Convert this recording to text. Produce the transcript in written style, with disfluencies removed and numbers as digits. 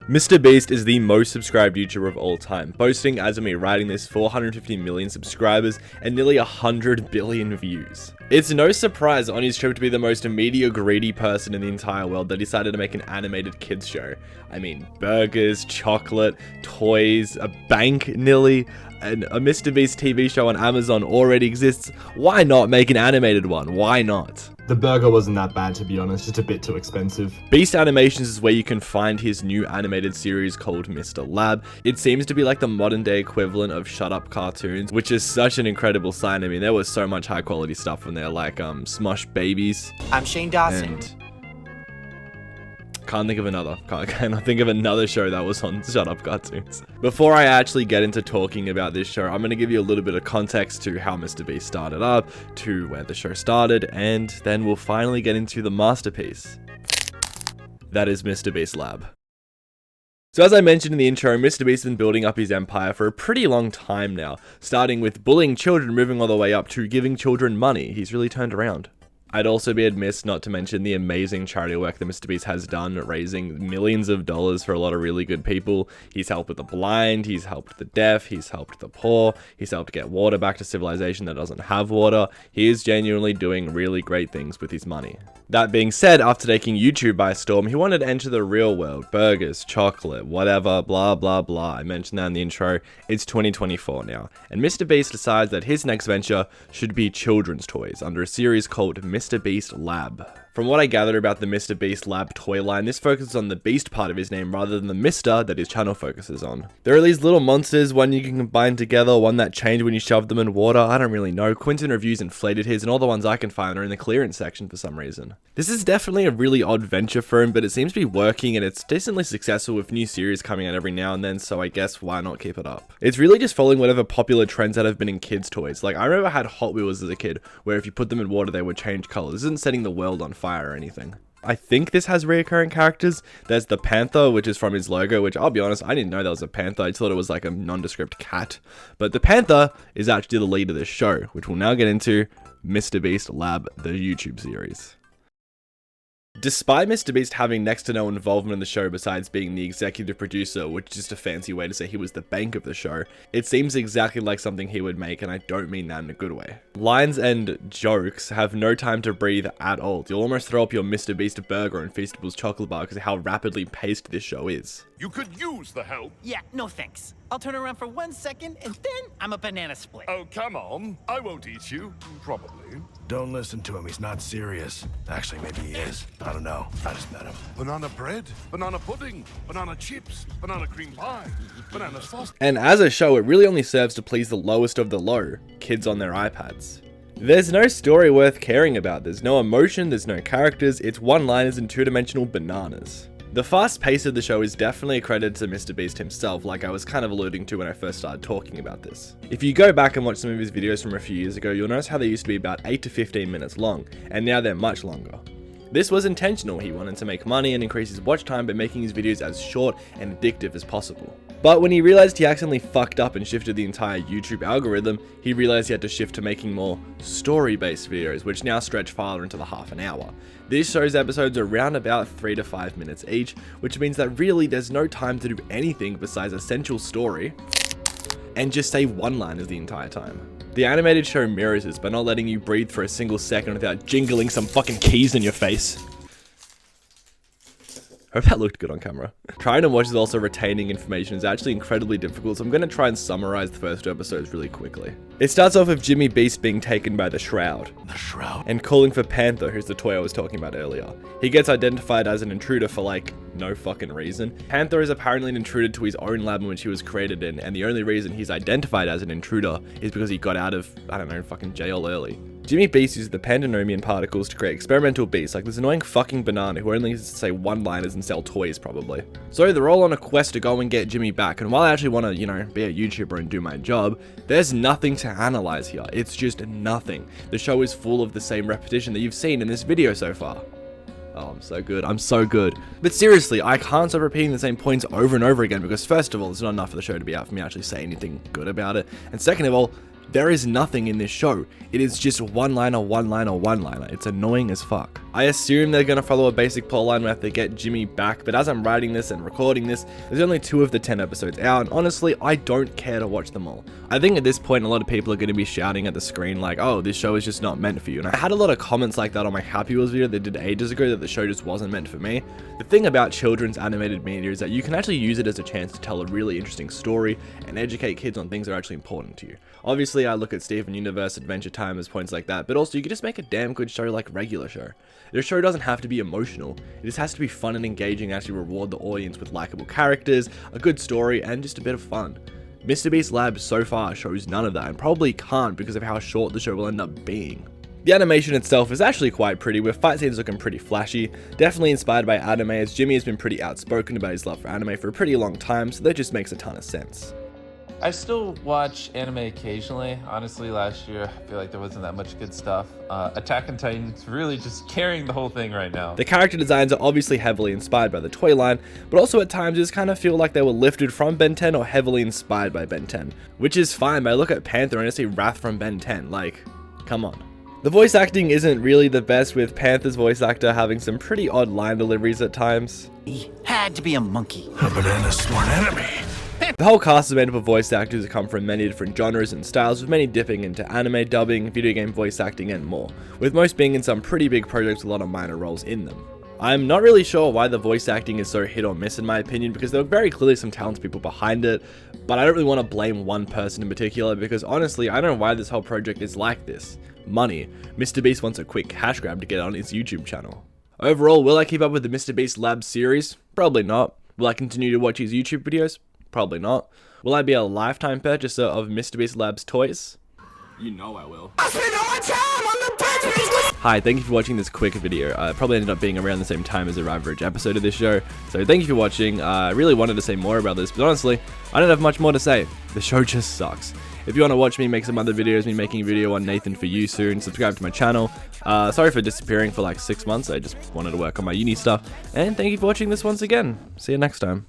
MrBeast is the most subscribed YouTuber of all time, boasting, as of me writing this, 450 million subscribers and nearly 100 billion views. It's no surprise on his trip to be the most media greedy person in the entire world that he decided to make an animated kids show. I mean, burgers, chocolate, toys, a bank nearly, and a MrBeast TV show on Amazon already exists. Why not make an animated one? Why not? The burger wasn't that bad, to be honest, just a bit too expensive. Beast Animations is where you can find his new animated series called Mr. Lab. It seems to be like the modern day equivalent of Shut Up cartoons, which is such an incredible sign. I mean, there was so much high quality stuff in there, like Smosh Babies. I'm Shane Dawson. And cannot think of another show that was on Shut Up cartoons. Before I actually get into talking about this show, I'm going to give you a little bit of context to how MrBeast started up, to where the show started, and then we'll finally get into the masterpiece. That is MrBeast Lab. So as I mentioned in the intro, MrBeast has been building up his empire for a pretty long time now, starting with bullying children, moving all the way up to giving children money. He's really turned around. I'd also be amiss not to mention the amazing charity work that MrBeast has done, raising millions of dollars for a lot of really good people. He's helped with the blind, he's helped the deaf, he's helped the poor, he's helped get water back to civilization that doesn't have water. He is genuinely doing really great things with his money. That being said, after taking YouTube by storm, he wanted to enter the real world. Burgers, chocolate, whatever, blah blah blah. I mentioned that in the intro. It's 2024 now, and MrBeast decides that his next venture should be children's toys under a series called MrBeast Lab. From what I gathered about the MrBeast Lab toy line, this focuses on the beast part of his name rather than the Mr. that his channel focuses on. There are these little monsters, one you can combine together, one that change when you shove them in water, I don't really know. Quinton Reviews inflated his, and all the ones I can find are in the clearance section for some reason. This is definitely a really odd venture for him, but it seems to be working and it's decently successful with new series coming out every now and then, so I guess why not keep it up? It's really just following whatever popular trends that have been in kids' toys. Like, I remember I had Hot Wheels as a kid, where if you put them in water they would change colors. This isn't setting the world on fire or anything. I think this has recurring characters. There's the panther, which is from his logo, which I'll be honest, I didn't know that was a panther. I just thought it was like a nondescript cat. But the panther is actually the lead of this show, which we'll now get into, MrBeast Lab, the YouTube series. Despite MrBeast having next to no involvement in the show besides being the executive producer, which is just a fancy way to say he was the bank of the show, it seems exactly like something he would make, and I don't mean that in a good way. Lines and jokes have no time to breathe at all. You'll almost throw up your MrBeast burger and Feastables chocolate bar because of how rapidly paced this show is. You could use the help. Yeah, no thanks. I'll turn around for 1 second and then I'm a banana split. Oh, come on. I won't eat you. Probably. Don't listen to him, he's not serious. Actually, maybe he is. I don't know. I just met him. Banana bread, banana pudding, banana chips, banana cream pie, banana sauce. And as a show, it really only serves to please the lowest of the low, kids on their iPads. There's no story worth caring about, there's no emotion, there's no characters, it's one-liners and two-dimensional bananas. The fast pace of the show is definitely a credit to MrBeast himself, like I was kind of alluding to when I first started talking about this. If you go back and watch some of his videos from a few years ago, you'll notice how they used to be about 8 to 15 minutes long, and now they're much longer. This was intentional. He wanted to make money and increase his watch time by making his videos as short and addictive as possible. But when he realized he accidentally fucked up and shifted the entire YouTube algorithm, he realized he had to shift to making more story-based videos, which now stretch farther into the half an hour. This show's episodes are around about 3 to 5 minutes each, which means that really there's no time to do anything besides essential story and just say one-liners the entire time. The animated show mirrors this by not letting you breathe for a single second without jingling some fucking keys in your face. Hope that looked good on camera. Trying to watch is also retaining information is actually incredibly difficult, so I'm going to try and summarize the first 2 episodes really quickly. It starts off with Jimmy Beast being taken by the Shroud. And calling for Panther, who's the toy I was talking about earlier. He gets identified as an intruder for like, no fucking reason. Panther is apparently an intruder to his own lab in which he was created in, and the only reason he's identified as an intruder is because he got out of, I don't know, fucking jail early. Jimmy Beast uses the Pandanomian particles to create experimental beasts like this annoying fucking banana who only uses to say one-liners and sell toys probably. So they're all on a quest to go and get Jimmy back, and while I actually want to, you know, be a YouTuber and do my job, there's nothing to analyze here. It's just nothing. The show is full of the same repetition that you've seen in this video so far. Oh, I'm so good. I'm so good. But seriously, I can't stop repeating the same points over and over again because first of all, it's not enough for the show to be out for me to actually say anything good about it. And second of all, There is nothing in this show. It is just one-liner, one-liner, one-liner. It's annoying as fuck. I assume they're gonna follow a basic plotline where they get Jimmy back, but as I'm writing this and recording this, there's only 2 of the 10 episodes out, and honestly, I don't care to watch them all. I think at this point, a lot of people are gonna be shouting at the screen like, oh, this show is just not meant for you. And I had a lot of comments like that on my Happy Wheels video that did ages ago that the show just wasn't meant for me. The thing about children's animated media is that you can actually use it as a chance to tell a really interesting story and educate kids on things that are actually important to you. Obviously, I look at Steven Universe, Adventure Time as points like that, but also you can just make a damn good show like regular show. The show doesn't have to be emotional, it just has to be fun and engaging and actually reward the audience with likable characters, a good story, and just a bit of fun. MrBeast Labs so far shows none of that, and probably can't because of how short the show will end up being. The animation itself is actually quite pretty, with fight scenes looking pretty flashy, definitely inspired by anime, as Jimmy has been pretty outspoken about his love for anime for a pretty long time, so that just makes a ton of sense. I still watch anime occasionally. Honestly, last year, I feel like there wasn't that much good stuff. Attack on Titan's really just carrying the whole thing right now. The character designs are obviously heavily inspired by the toy line, but also at times just kind of feel like they were lifted from Ben 10 or heavily inspired by Ben 10, which is fine, but I look at Panther and I see Wrath from Ben 10, like, come on. The voice acting isn't really the best, with Panther's voice actor having some pretty odd line deliveries at times. He had to be a monkey. A banana smart enemy. The whole cast is made up of voice actors that come from many different genres and styles, with many dipping into anime dubbing, video game voice acting, and more, with most being in some pretty big projects with a lot of minor roles in them. I'm not really sure why the voice acting is so hit or miss in my opinion, because there were very clearly some talented people behind it, but I don't really want to blame one person in particular, because honestly, I don't know why this whole project is like this. Money. MrBeast wants a quick cash grab to get on his YouTube channel. Overall, will I keep up with the MrBeast Labs series? Probably not. Will I continue to watch his YouTube videos? Probably not. Will I be a lifetime purchaser of MrBeast Labs toys? You know I will. I spend all my time on the touch. Hi, thank you for watching this quick video. Probably ended up being around the same time as the average episode of this show, so thank you for watching. I really wanted to say more about this, but honestly, I don't have much more to say. The show just sucks. If you want to watch me make some other videos, me making a video on Nathan for you soon, subscribe to my channel. Sorry for disappearing for like 6 months, I just wanted to work on my uni stuff, and thank you for watching this once again. See you next time.